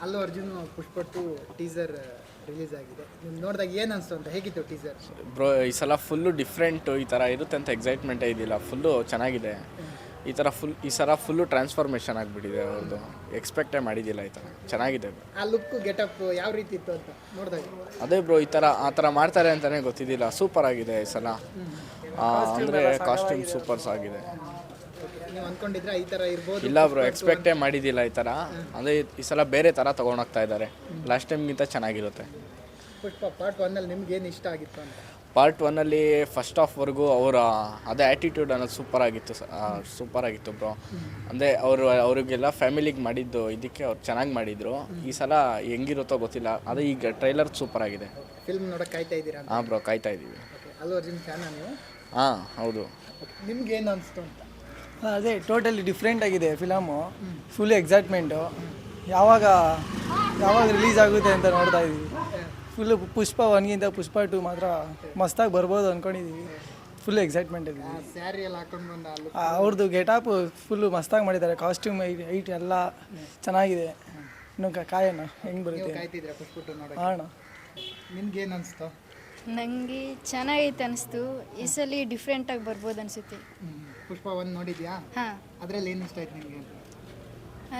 ಅಲ್ಲು ಅರ್ಜುನ್ ಪುಷ್ಪ 2 teaser release ಆಗಿದೆ. ನೀವು ನೋಡಿದಾಗ ಏನು ಅನಿಸ್ತು ಅಂತ, ಹೇಗಿತ್ತು ಟೀಸರ್? ಬ್ರೋ ಈ ಸಲ ಫುಲ್ಲು ಡಿಫ್ರೆಂಟು ಈ ಥರ ಇರುತ್ತೆ ಅಂತ ಎಕ್ಸೈಟ್ಮೆಂಟೇ ಇದ್ದಿಲ್ಲ. ಫುಲ್ಲು ಚೆನ್ನಾಗಿದೆ. ಈ ಸಲ ಫುಲ್ಲು ಟ್ರಾನ್ಸ್ಫಾರ್ಮೇಷನ್ ಆಗಿಬಿಟ್ಟಿದೆ ಅವ್ರದ್ದು. ಎಕ್ಸ್ಪೆಕ್ಟೇ ಮಾಡಿದ್ದಿಲ್ಲ ಈ ಥರ. ಚೆನ್ನಾಗಿದೆ ಬ್ರೋ. ಆ ಲುಕ್ ಗೆಟಪ್ ಯಾವ ರೀತಿ ಇತ್ತು ಅಂತ ನೋಡಿದಾಗ? ಅದೇ ಬ್ರೋ ಆ ಥರ ಮಾಡ್ತಾರೆ ಅಂತಲೇ ಗೊತ್ತಿದ್ದಿಲ್ಲ. ಸೂಪರ್ ಆಗಿದೆ ಈ ಸಲ. ಅಂದರೆ ಕಾಸ್ಟ್ಯೂಮ್ ಸೂಪರ್ಸ್ ಆಗಿದೆ. ನೀವು ಅಂದ್ಕೊಂಡಿದ್ರೆ ಈ ಥರ ಇರ್ಬೋದು? ಇಲ್ಲ ಬ್ರೋ, ಎಕ್ಸ್ಪೆಕ್ಟೇ ಮಾಡಿದ್ದಿಲ್ಲ ಈ ಥರ. ಅಂದರೆ ಈ ಸಲ ಬೇರೆ ಥರ ತೊಗೊಂಡೋಗ್ತಾ ಇದ್ದಾರೆ. ಲಾಸ್ಟ್ ಟೈಮ್ಗಿಂತ ಚೆನ್ನಾಗಿರುತ್ತೆ. ಪುಷ್ಪ ಪಾರ್ಟ್ 1 ನಿಮ್ಗೆ ಏನು ಇಷ್ಟ ಆಗಿತ್ತು ಅಂತ? ಪಾರ್ಟ್ 1 ಫಸ್ಟ್ ಹಾಫ್ವರೆಗೂ ಅವರ ಅದೇ ಆ್ಯಟಿಟ್ಯೂಡ್ ಅನ್ನೋದು ಸೂಪರ್ ಆಗಿತ್ತು ಬ್ರೋ. ಅಂದರೆ ಅವರಿಗೆಲ್ಲ ಫ್ಯಾಮಿಲಿಗೆ ಮಾಡಿದ್ದು ಇದಕ್ಕೆ ಅವ್ರು ಚೆನ್ನಾಗಿ ಮಾಡಿದರು. ಈ ಸಲ ಹೆಂಗಿರುತ್ತೋ ಗೊತ್ತಿಲ್ಲ. ಅದೇ ಈಗ ಟ್ರೈಲರ್ ಸೂಪರ್ ಆಗಿದೆ. ಫಿಲ್ಮ್ ನೋಡೋಕೆ ಕಾಯ್ತಾ ಇದ್ದೀರಾ? ಹಾಂ ಬ್ರೋ, ಕಾಯ್ತಾ ಇದ್ದೀವಿ. ಅಲ್ಲು ಅರ್ಜುನ್ ಫ್ಯಾನಾ ನೀವು? ಹಾಂ ಹೌದು. ನಿಮ್ಗೆ ಏನು ಅನಿಸ್ತು ಅಂತ? ಅದೇ ಟೋಟಲಿ ಡಿಫ್ರೆಂಟ್ ಆಗಿದೆ ಫಿಲಮು. Full excitement. ಯಾವಾಗ ರಿಲೀಸ್ ಆಗುತ್ತೆ ಅಂತ ನೋಡ್ತಾ ಇದ್ದೀವಿ. ಫುಲ್ಲು ಪುಷ್ಪ 1ಗಿಂತ ಪುಷ್ಪ 2 ಮಾತ್ರ ಮಸ್ತಾಗಿ ಬರ್ಬೋದು ಅಂದ್ಕೊಂಡಿದ್ದೀವಿ. ಫುಲ್ ಎಕ್ಸೈಟ್ಮೆಂಟ್ ಇದೆ. ಸ್ಯಾರಿ ಎಲ್ಲ ಹಾಕೊಂಡು ಬಂದ ಅವ್ರದ್ದು ಗೆಟಪ್ ಫುಲ್ಲು ಮಸ್ತಾಗಿ ಮಾಡಿದ್ದಾರೆ. ಕಾಸ್ಟ್ಯೂಮ್ ಐಟ್ ಎಲ್ಲ ಚೆನ್ನಾಗಿದೆ. ಇನ್ನು ಕಾಯೋಣ ಹೆಂಗೆ ಬರುತ್ತೆ. ಕಾಯ್ತಿದ್ರೆ ಪುಷ್ಪ 2 ನೋಡೋಕೆ? ಹಾಂ. ನಿಮ್ಗೇನು ಅನಿಸ್ತು? ನನಗೆ ಚೆನ್ನಾಗೈತೆ ಅನಿಸ್ತು. ಈ ಸಲ ಡಿಫ್ರೆಂಟಾಗಿ ಬರ್ಬೋದು ಅನಿಸುತ್ತೆ. ಪುಷ್ಪ 1 ನೋಡಿದ್ಯಾ? ಹಾಂ. ಅದರಲ್ಲಿ ಏನು ಇಷ್ಟ ಆಯ್ತು ನಿಮಗೆ?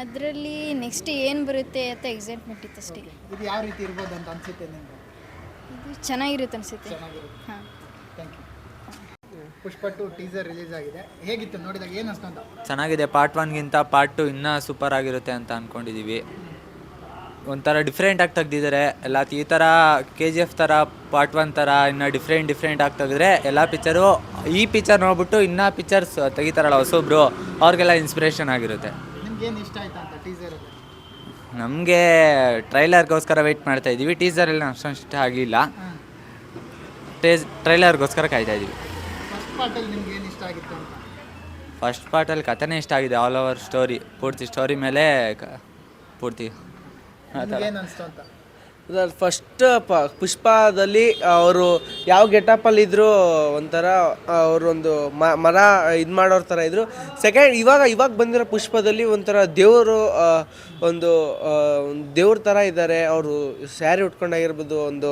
ಅದರಲ್ಲಿ ನೆಕ್ಸ್ಟ್ ಏನು ಬರುತ್ತೆ ಅಂತ ಎಕ್ಸೈಟ್ಮೆಂಟ್ ಇತ್ತು ಅಷ್ಟೇ. ಇದು ಯಾವ ರೀತಿ ಇರ್ಬೋದು ಅಂತ ಅನಿಸುತ್ತೆ ನಿಮಗೆ? ಇದು ಚೆನ್ನಾಗಿರುತ್ತೆ ಅನಿಸುತ್ತೆ. ಚೆನ್ನಾಗಿರುತ್ತೆ. ಹಾಂ. Thank you. Pushpa 2 teaser release ಆಗಿದೆ. ಹೇಗಿತ್ತು ನೋಡಿದಾಗ, ಏನು ಅನಿಸ್ತು ಅಂತ? ಚೆನ್ನಾಗಿದೆ. ಪಾರ್ಟ್ 1ಗಿಂತ ಪಾರ್ಟ್ 2 ಇನ್ನೂ ಸೂಪರ್ ಆಗಿರುತ್ತೆ ಅಂತ ಅಂದ್ಕೊಂಡಿದ್ದೀವಿ. ಒಂಥರ ಡಿಫ್ರೆಂಟಾಗಿ ತೆಗ್ದಿದ್ದಾರೆ ಎಲ್ಲ. ಈ ಥರ KGF ಥರ ಪಾರ್ಟ್ 1 ಥರ ಇನ್ನೂ ಡಿಫ್ರೆಂಟಾಗಿ ತೆಗೆದ್ರೆ ಎಲ್ಲ ಪಿಕ್ಚರು, ಈ ಪಿಕ್ಚರ್ ನೋಡ್ಬಿಟ್ಟು ಇನ್ನೂ ಪಿಕ್ಚರ್ಸ್ ತೆಗಿತಾರಲ್ಲ ಹೊಸೊಬ್ರು, ಅವ್ರಿಗೆಲ್ಲ ಇನ್ಸ್ಪಿರೇಷನ್ ಆಗಿರುತ್ತೆ. ನಿಮ್ಗೇನು ಇಷ್ಟ ಆಯ್ತಾ ಅಂತ ಟೀಸರಲ್ಲಿ? ನಮಗೆ ಟ್ರೈಲರ್ಗೋಸ್ಕರ ವೆಯ್ಟ್ ಮಾಡ್ತಾ ಇದ್ದೀವಿ. ಟೀಸರಲ್ಲಿ ಅಷ್ಟೊಂದು ಇಷ್ಟ ಆಗಲಿಲ್ಲ. ಟ್ರೈಲರ್ಗೋಸ್ಕರ ಕಾಯ್ತಾ ಇದ್ದೀವಿ. ಫಸ್ಟ್ ಪಾರ್ಟಲ್ಲಿ ನಿಮ್ಗೆ ಏನು ಇಷ್ಟ ಆಗಿತ್ತು ಅಂತ? ಫಸ್ಟ್ ಪಾರ್ಟಲ್ಲಿ ಕಥೆನೇ ಇಷ್ಟ ಆಗಿದೆ. ಆಲ್ ಓವರ್ ಸ್ಟೋರಿ, ಪೂರ್ತಿ ಸ್ಟೋರಿ ಮೇಲೆ ಪೂರ್ತಿ ಏನು ಅನಿಸ್ತು ಅಂತ? ಫಸ್ಟ್ ಪುಷ್ಪದಲ್ಲಿ ಅವರು ಯಾವ ಗೆಟಪಲ್ಲಿದ್ದರು ಒಂಥರ ಅವರೊಂದು ಮರ ಇದು ಮಾಡೋರ ಥರ ಇದ್ದರು. ಸೆಕೆಂಡ್ ಇವಾಗ ಬಂದಿರೋ ಪುಷ್ಪದಲ್ಲಿ ಒಂಥರ ದೇವರು, ಒಂದು ದೇವ್ರ ಥರ ಇದ್ದಾರೆ. ಅವರು ಸ್ಯಾರಿ ಉಟ್ಕೊಂಡಾಗಿರ್ಬೋದು, ಒಂದು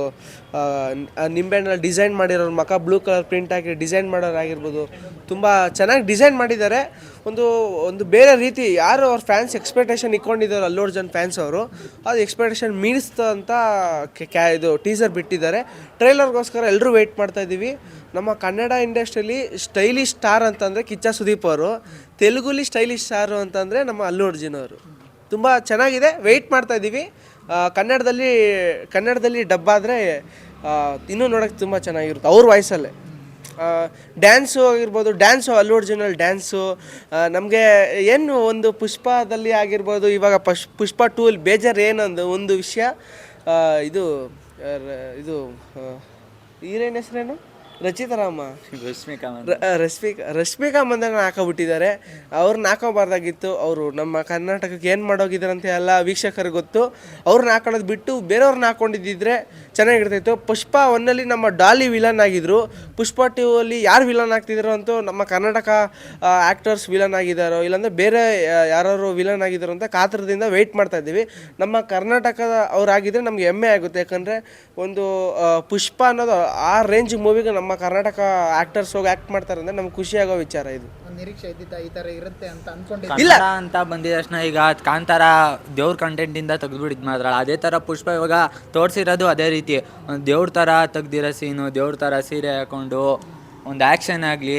ನಿಂಬೆಹಣ್ಣಲ್ಲಿ ಡಿಸೈನ್ ಮಾಡಿರೋರು, ಮಖ ಬ್ಲೂ ಕಲರ್ ಪ್ರಿಂಟ್ ಹಾಕಿ ಡಿಸೈನ್ ಮಾಡೋರಾಗಿರ್ಬೋದು, ತುಂಬ ಚೆನ್ನಾಗಿ ಡಿಸೈನ್ ಮಾಡಿದ್ದಾರೆ. ಒಂದು ಬೇರೆ ರೀತಿ ಯಾರು ಅವ್ರ ಫ್ಯಾನ್ಸ್ ಎಕ್ಸ್ಪೆಕ್ಟೇಷನ್ ಇಟ್ಕೊಂಡಿದ್ದಾರೆ, ಅಲ್ಲು ಅರ್ಜುನ್ ಫ್ಯಾನ್ಸ್ ಅವರು, ಅದು ಎಕ್ಸ್ಪೆಕ್ಟೇಷನ್ ಮೀರಿಸ್ತು ಅಂತ ಇದು ಟೀಸರ್ ಬಿಟ್ಟಿದ್ದಾರೆ. ಟ್ರೈಲರ್ಗೋಸ್ಕರ ಎಲ್ಲರೂ ವೆಯ್ಟ್ ಮಾಡ್ತಾ ಇದ್ದೀವಿ. ನಮ್ಮ ಕನ್ನಡ ಇಂಡಸ್ಟ್ರಿಯಲ್ಲಿ ಸ್ಟೈಲಿಶ್ ಸ್ಟಾರ್ ಅಂತಂದರೆ ಕಿಚ್ಚ ಸುದೀಪ್ ಅವರು, ತೆಲುಗುಲಿ ಸ್ಟೈಲಿಶ್ ಸ್ಟಾರು ಅಂತಂದರೆ ನಮ್ಮ ಅಲ್ಲು ಅರ್ಜುನ್ ಅವರು. ತುಂಬ ಚೆನ್ನಾಗಿದೆ, ವೆಯ್ಟ್ ಮಾಡ್ತಾ ಇದ್ದೀವಿ. ಕನ್ನಡದಲ್ಲಿ ಡಬ್ ಆದರೆ ಇನ್ನೂ ನೋಡೋಕ್ಕೆ ತುಂಬ ಚೆನ್ನಾಗಿರುತ್ತೆ ಅವ್ರ ವಾಯ್ಸಲ್ಲೇ. ಡ್ಯಾನ್ಸು ಆಗಿರ್ಬೋದು, ಅಲ್ಲು ಅರ್ಜುನಲ್ಲಿ ಡ್ಯಾನ್ಸು ನಮಗೆ ಏನು ಒಂದು ಪುಷ್ಪದಲ್ಲಿ ಆಗಿರ್ಬೋದು, ಇವಾಗ ಪುಷ್ಪ 2 ಬೇಜಾರು ಏನಂದು ಒಂದು ವಿಷಯ, ಇದು ಹೀರೋಯಿನ್ ಹೆಸರೇನು? ರಶ್ಮಿಕಾ ಮಂದನ ಹಾಕೋಬಿಟ್ಟಿದ್ದಾರೆ. ಅವ್ರನ್ನ ಹಾಕೋಬಾರ್ದಾಗಿತ್ತು. ಅವರು ನಮ್ಮ ಕರ್ನಾಟಕಕ್ಕೆ ಏನು ಮಾಡೋಗಿದ್ದಾರೆ ಅಂತ ಎಲ್ಲ ವೀಕ್ಷಕರಿಗೆ ಗೊತ್ತು. ಅವ್ರನ್ನ ಹಾಕೊಳ್ಳೋದು ಬಿಟ್ಟು ಬೇರೆಯವ್ರನ್ನ ಹಾಕೊಂಡಿದ್ದಿದ್ರೆ ಚೆನ್ನಾಗಿರ್ತಾಯಿತ್ತು. ಪುಷ್ಪ 1 ನಮ್ಮ ಡಾಲಿ ವಿಲನ್ ಆಗಿದ್ರು. ಪುಷ್ಪ 2 ಯಾರು ವಿಲನ್ ಆಗ್ತಿದ್ರು ಅಂತೂ ನಮ್ಮ ಕರ್ನಾಟಕ ಆ್ಯಕ್ಟರ್ಸ್ ವಿಲನ್ ಆಗಿದ್ದಾರೋ, ಇಲ್ಲಾಂದರೆ ಬೇರೆ ಯಾರು ವಿಲನ್ ಆಗಿದ್ದಾರೋ ಅಂತ ಕಾತರದಿಂದ ವೆಯ್ಟ್ ಮಾಡ್ತಾ ಇದ್ದೀವಿ. ನಮ್ಮ ಕರ್ನಾಟಕದ ಅವರಾಗಿದ್ದರೆ ನಮಗೆ ಹೆಮ್ಮೆ ಆಗುತ್ತೆ. ಯಾಕಂದರೆ ಒಂದು ಪುಷ್ಪ ಅನ್ನೋದು ಆ ರೇಂಜ್ ಮೂವಿಗೆ ನಮ್ಮ ಕರ್ನಾಟಕ ಆ್ಯಕ್ಟರ್ಸ್ ಹೋಗಿ ಆ್ಯಕ್ಟ್ ಮಾಡ್ತಾರೆ ಅಂದರೆ ನಮ್ಗೆ ಖುಷಿಯಾಗೋ ವಿಚಾರ ಇದು. ನಿರೀಕ್ಷೆ ಇದ್ದಿದ್ದ ಈ ಥರ ಇರುತ್ತೆ ಅಂತ ಅನ್ಕೊಂಡಿದ್ದೆ? ಇಲ್ಲ ಅಂತ ಬಂದಿದ ತಕ್ಷಣ ಈಗ ಕಾಂತಾರ ದೇವ್ರ ಕಂಟೆಂಟಿಂದ ತೆಗೆದ್ಬಿಟ್ಟು ಮಾತ್ರ ಅದೇ ಥರ ಪುಷ್ಪ ಇವಾಗ ತೋರಿಸಿರೋದು ಅದೇ ರೀತಿ ದೇವ್ರ ಥರ ತೆಗ್ದಿರೋ ಸೀನು, ದೇವ್ರ ಥರ ಸೀರೆ ಹಾಕ್ಕೊಂಡು ಒಂದು ಆ್ಯಕ್ಷನ್ ಆಗಲಿ,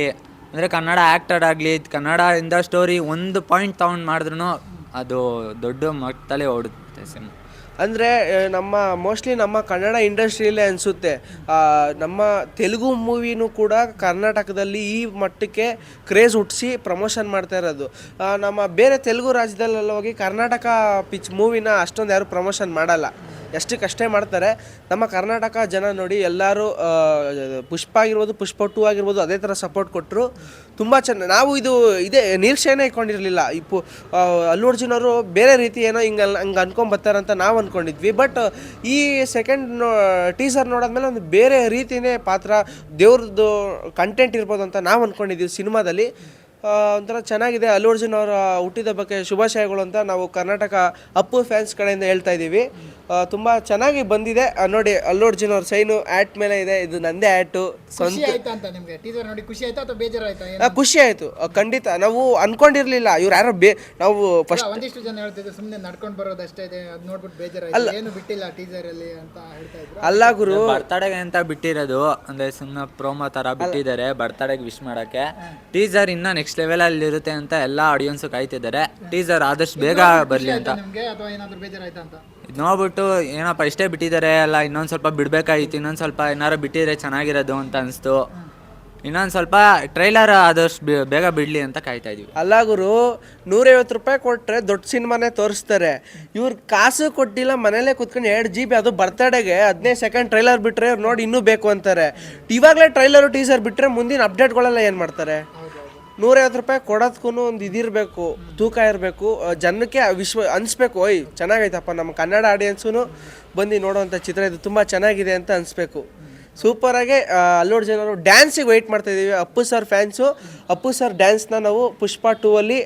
ಅಂದರೆ ಕನ್ನಡ ಆ್ಯಕ್ಟರ್ ಆಗಲಿ, ಕನ್ನಡದಿಂದ ಸ್ಟೋರಿ ಒಂದು ಪಾಯಿಂಟ್ ತಗೊಂಡು ಮಾಡಿದ್ರೂ ಅದು ದೊಡ್ಡ ಮಟ್ಟದಲ್ಲೇ ಓಡುತ್ತೆ ಸಿನಿಮಾ. ಅಂದರೆ ಮೋಸ್ಟ್ಲಿ ನಮ್ಮ ಕನ್ನಡ ಇಂಡಸ್ಟ್ರಿಯಲ್ಲೇ ಅನಿಸುತ್ತೆ. ನಮ್ಮ ತೆಲುಗು ಮೂವಿನೂ ಕೂಡ ಕರ್ನಾಟಕದಲ್ಲಿ ಈ ಮಟ್ಟಕ್ಕೆ ಕ್ರೇಜ್ ಹುಟ್ಟಿಸಿ ಪ್ರಮೋಷನ್ ಮಾಡ್ತಾ ಇರೋದು. ನಮ್ಮ ಬೇರೆ ತೆಲುಗು ರಾಜ್ಯದಲ್ಲೆಲ್ಲ ಹೋಗಿ ಕರ್ನಾಟಕ ಮೂವಿನ ಅಷ್ಟೊಂದು ಯಾರು ಪ್ರಮೋಷನ್ ಮಾಡಲ್ಲ, ಎಷ್ಟಕ್ಕಷ್ಟೇ ಮಾಡ್ತಾರೆ. ನಮ್ಮ ಕರ್ನಾಟಕ ಜನ ನೋಡಿ ಎಲ್ಲರೂ ಪುಷ್ಪ ಆಗಿರ್ಬೋದು, ಪುಷ್ಪ 2 ಆಗಿರ್ಬೋದು ಅದೇ ಥರ ಸಪೋರ್ಟ್ ಕೊಟ್ಟರು. ತುಂಬ ಚೆನ್ನಾಗಿ ನಾವು ಇದೇ ನಿರೀಕ್ಷೆನೇ ಇಟ್ಕೊಂಡಿರಲಿಲ್ಲ. ಅಲ್ಲು ಅರ್ಜುನ್ ಅವರು ಬೇರೆ ರೀತಿ ಏನೋ ಹಂಗೆ ಅನ್ಕೊಂಬರ್ತಾರಂತ ನಾವು ಅಂದ್ಕೊಂಡಿದ್ವಿ. ಬಟ್ ಈ ಸೆಕೆಂಡ್ ಟೀಸರ್ ನೋಡಿದ್ಮೇಲೆ ಒಂದು ಬೇರೆ ರೀತಿಯೇ ಪಾತ್ರ, ದೇವ್ರದ್ದು ಕಂಟೆಂಟ್ ಇರ್ಬೋದು ಅಂತ ನಾವು ಅಂದ್ಕೊಂಡಿದ್ದೀವಿ ಸಿನಿಮಾದಲ್ಲಿ. ಒಂಥರ ಚೆನ್ನಾಗಿದೆ. ಅಲ್ಲು ಅರ್ಜುನ್ ಅವರ ಹುಟ್ಟಿದಬ್ಬಕ್ಕೆ ಶುಭಾಶಯಗಳು ಅಂತ ನಾವು ಕರ್ನಾಟಕ ಅಪ್ಪು ಫ್ಯಾನ್ಸ್ ಕಡೆಯಿಂದ ಹೇಳ್ತಾ ಇದ್ದೀವಿ. ತುಂಬ ಚೆನ್ನಾಗಿ ಬಂದಿದೆ. ನೋಡಿ ಅಲ್ಲು ಅರ್ಜುನ್ ಅವ್ರ ಸೈನು ಆ್ಯಟ್ ಮೇಲೆ ಇದೆ. ಇದು ನಂದೇ ಆ್ಯಟು ಖುಷಿ ಸ್ವಂತ. ಆಯ್ತಾ ಅಂತ ನಿಮ್ಗೆ ಟೀಸರ್ ನೋಡಿ ಖುಷಿ ಆಯ್ತಾ ಅಥವಾ ಬೇಜಾರಾಯ್ತಾ? ಖುಷಿ ಆಯಿತು ಖಂಡಿತ. ನಾವು ಅನ್ಕೊಂಡಿರ್ಲಿಲ್ಲ ಇವ್ರು ಯಾರೋ ನಾವು ಫಸ್ಟ್ ಒಂದಿಷ್ಟು ಜನ ಹೇಳ್ತಿದ್ರು ಸುಮ್ಮನೆ ನಡ್ಕೊಂಡು ಬರೋದಷ್ಟೇ ಇದೆ, ಅದು ನೋಡ್ಬಿಟ್ಟು ಬೇಜಾರಾಯ್ತು, ಏನು ಬಿಟ್ಟಿಲ್ಲ ಟೀಸರ್ ಅಲ್ಲಿ ಅಂತ ಹೇಳ್ತಾ ಇದ್ರು. ಅಲ್ಲ ಗುರು, ಬರ್ತಡೆಗೆ ಅಂತ ಬಿಟ್ಟಿರೋದು, ಅಂದ್ರೆ ಸುಮ್ಮನೆ ಪ್ರೋಮೋ ತರ ಬಿಟ್ಟಿದ್ದಾರೆ ಬರ್ತಡೆಗೆ ವಿಶ್ ಮಾಡಕ್ಕೆ. ಟೀಸರ್ ಇನ್ನ ನೆಕ್ಸ್ಟ್ ಲೆವೆಲ್ ಅಲ್ಲಿ ಇರುತ್ತೆ ಅಂತ ಎಲ್ಲ ಆಡಿಯನ್ಸ್ ಕಾಯ್ತಿದ್ದಾರೆ. ಟೀಸರ್ ಆದಷ್ಟು ಬೇಗ ಬರ್ಲಿ ಅಂತ. ನಿಮ್ಗೆ ಅಥವಾ ಏನಾದ್ರು ಬೇಜಾರಾಯ್ತಾ ಅಂತ? ಇದ್ ನೋಡ್ಬಿಟ್ಟು ಏನಪ್ಪ ಇಷ್ಟೇ ಬಿಟ್ಟಿದ್ದಾರೆ ಅಲ್ಲ, ಇನ್ನೊಂದು ಸ್ವಲ್ಪ ಬಿಡ್ಬೇಕಾಗಿತ್ತು, ಇನ್ನೊಂದು ಸ್ವಲ್ಪ ಏನಾರು ಬಿಟ್ಟಿದ್ರೆ ಚೆನ್ನಾಗಿರೋದು ಅಂತ ಅನಿಸ್ತು. ಇನ್ನೊಂದು ಸ್ವಲ್ಪ ಟ್ರೈಲರ್ ಆದಷ್ಟು ಬೇಗ ಬಿಡಲಿ ಅಂತ ಕಾಯ್ತಾ ಇದೀವಿ. ಅಲ್ಲ ಗುರು, 150 ರೂಪಾಯಿ ಕೊಟ್ಟರೆ ದೊಡ್ಡ ಸಿನಿಮಾನೇ ತೋರಿಸ್ತಾರೆ. ಇವ್ರು ಕಾಸು ಕೊಟ್ಟಿಲ್ಲ, ಮನೇಲೆ ಕುತ್ಕೊಂಡು 2 GB ಅದು ಬರ್ತಡೆಗೆ 15 ಸೆಕೆಂಡ್ ಟ್ರೈಲರ್ ಬಿಟ್ಟರೆ ಇವ್ರು ನೋಡಿ ಇನ್ನೂ ಬೇಕು ಅಂತಾರೆ. ಇವಾಗಲೇ ಟ್ರೈಲರು ಟೀಸರ್ ಬಿಟ್ಟರೆ ಮುಂದಿನ ಅಪ್ಡೇಟ್ಗಳೆಲ್ಲ ಏನು ಮಾಡ್ತಾರೆ? 150 ರೂಪಾಯಿ ಕೊಡೋದಕ್ಕೂ ಒಂದು ಇದಿರಬೇಕು, ತೂಕ ಇರಬೇಕು, ಜನಕ್ಕೆ ಅನಿಸ್ಬೇಕು, ಓಯ್ ಚೆನ್ನಾಗೈತಪ್ಪ, ನಮ್ಮ ಕನ್ನಡ ಆಡಿಯನ್ಸೂ ಬಂದು ನೋಡೋವಂಥ ಚಿತ್ರ ಇದು ತುಂಬ ಚೆನ್ನಾಗಿದೆ ಅಂತ ಅನಿಸ್ಬೇಕು. ಸೂಪರಾಗಿ ಅಲ್ಲು ಅರ್ಜುನ್ ಅವರು ಡ್ಯಾನ್ಸಿಗೆ ವೆಯ್ಟ್ ಮಾಡ್ತಾ ಇದ್ದೀವಿ. Appu sir fans. Appu sir ಡ್ಯಾನ್ಸ್ನ ನಾವು ಪುಷ್ಪ 2 ಅಲ್ಲಿ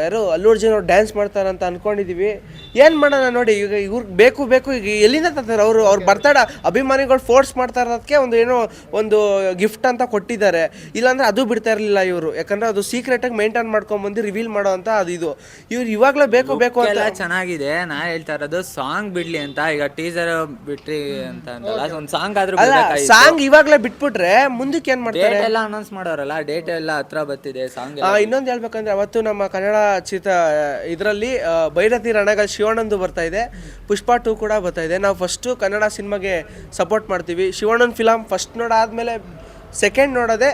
ಯಾರು ಅಲ್ಲು ಅರ್ಜುನ್ ಅವ್ರು ಡ್ಯಾನ್ಸ್ ಮಾಡ್ತಾರಂತ ಅಂದ್ಕೊಂಡಿದ್ದೀವಿ. ಏನು ಮಾಡೋಣ ನೋಡಿ, ಈಗ ಇವ್ರಿಗೆ ಬೇಕು ಈಗ ಎಲ್ಲಿಂದ ತಂತಾರೆ ಅವ್ರ ಬರ್ತಡೇ ಅಭಿಮಾನಿಗಳು ಫೋರ್ಸ್ ಮಾಡ್ತಾ ಇರೋದಕ್ಕೆ ಒಂದು ಗಿಫ್ಟ್ ಅಂತ ಕೊಟ್ಟಿದ್ದಾರೆ. ಇಲ್ಲಾಂದ್ರೆ ಅದು ಬಿಡ್ತಾ ಇರಲಿಲ್ಲ ಇವರು, ಯಾಕಂದರೆ ಅದು ಸೀಕ್ರೆಟಾಗಿ ಮೇಂಟೈನ್ ಮಾಡ್ಕೊಂಬಂದು ರಿವೀಲ್ ಮಾಡೋ ಅಂತ ಅದು ಇದು. ಇವ್ರು ಇವಾಗಲೇ ಬೇಕು ಎಲ್ಲ ಚೆನ್ನಾಗಿದೆ. ನಾ ಹೇಳ್ತಾ ಇರೋದು ಸಾಂಗ್ ಬಿಡ್ಲಿ ಅಂತ. ಈಗ ಟೀಸರ್ ಬಿಟ್ರಿ ಅಂತ ಅಂತಲ್ಲ, ಒಂದು ಸಾಂಗ್ ಆದ್ರೂ ಅಲ್ಲ, ಸಾಂಗ್ ಇವಾಗಲೇ ಬಿಟ್ಬಿಟ್ರೆ ಮುಂದಕ್ಕೆ ಏನು ಮಾಡ್ತಾರೆ? ಡೇಟ್ ಎಲ್ಲ ಅನೌನ್ಸ್ ಮಾಡೋರಲ್ಲ, ಡೇಟ್ ಎಲ್ಲ ಹತ್ರ ಬರ್ತಿದೆ. ಸಾಂಗ್ ಇನ್ನೊಂದು ಹೇಳ್ಬೇಕಂದ್ರೆ ಅವತ್ತು ನಮ್ಮ ಕನ್ನಡ ಇದರಲ್ಲಿ ಭೈರತಿ ರಣಗ ಶಿವಣ್ಣಂದು ಬರ್ತಾ ಇದೆ, ಪುಷ್ಪ 2 ಕೂಡ ಬರ್ತಾ ಇದೆ. ನಾವು ಫಸ್ಟು ಕನ್ನಡ ಸಿನಿಮಾಗೆ ಸಪೋರ್ಟ್ ಮಾಡ್ತೀವಿ. ಶಿವಣ್ಣನ ಫಿಲಮ್ ಫಸ್ಟ್ ನೋಡಾದ್ಮೇಲೆ ಸೆಕೆಂಡ್ ನೋಡೋದೆ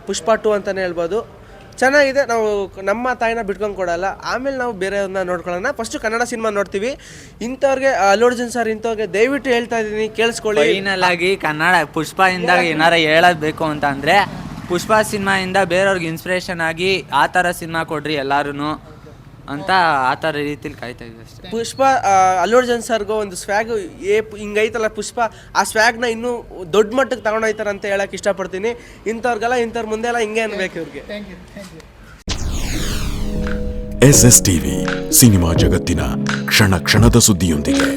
ಪುಷ್ಪ 2 ಅಂತಲೇ ಹೇಳ್ಬೋದು. ಚೆನ್ನಾಗಿದೆ. ನಾವು ನಮ್ಮ ತಾಯಿನ ಬಿಟ್ಕೊಂಡು ಕೊಡಲ್ಲ, ಆಮೇಲೆ ನಾವು ಬೇರೆಯವ್ರನ್ನ ನೋಡ್ಕೊಳ್ಳೋಣ. ಫಸ್ಟು ಕನ್ನಡ ಸಿನಿಮಾ ನೋಡ್ತೀವಿ. ಇಂಥವ್ರಿಗೆ ಅಲ್ಲು ಅರ್ಜುನ್ ಸರ್ ಇಂಥವ್ರಿಗೆ ದಯವಿಟ್ಟು ಹೇಳ್ತಾ ಇದ್ದೀನಿ, ಕೇಳಿಸ್ಕೊಳ್ಳಿ. ಫೈನಲ್ ಆಗಿ ಕನ್ನಡ ಪುಷ್ಪ ಇಂದ ಏನಾರ ಹೇಳಬೇಕು ಅಂತ ಅಂದ್ರೆ ಪುಷ್ಪ ಸಿನಿಮಾಯಿಂದ ಬೇರೆಯವ್ರಿಗೆ ಇನ್ಸ್ಪಿರೇಷನ್ ಆಗಿ ಆ ಥರ ಸಿನಿಮಾ ಕೊಡ್ರಿ ಎಲ್ಲಾರು ಅಂತ ಆ ಥರ ರೀತಿಲಿ ಕಾಯ್ತಾ ಇದ್ವಿ ಅಷ್ಟೇ. ಪುಷ್ಪ ಅಲ್ಲು ಅರ್ಜುನ್ ಸರ್ಗೂ ಒಂದು ಸ್ವ್ಯಾಗ್ ಹಿಂಗೈತಲ್ಲ ಪುಷ್ಪ, ಆ ಸ್ವ್ಯಾಗ್ನ ಇನ್ನೂ ದೊಡ್ಡ ಮಟ್ಟಕ್ಕೆ ತಗೊಂಡೋಯ್ತಾರೆ ಅಂತ ಹೇಳಕ್ಕೆ ಇಷ್ಟಪಡ್ತೀನಿ. ಇಂಥವ್ರಿಗೆಲ್ಲ ಇಂಥವ್ರ ಮುಂದೆ ಎಲ್ಲ ಹಿಂಗೆ ಅನ್ಬೇಕು ಇವ್ರಿಗೆ. Thank you. SSTV ಸಿನಿಮಾ ಜಗತ್ತಿನ ಕ್ಷಣ ಕ್ಷಣದ ಸುದ್ದಿಯೊಂದಿಗೆ.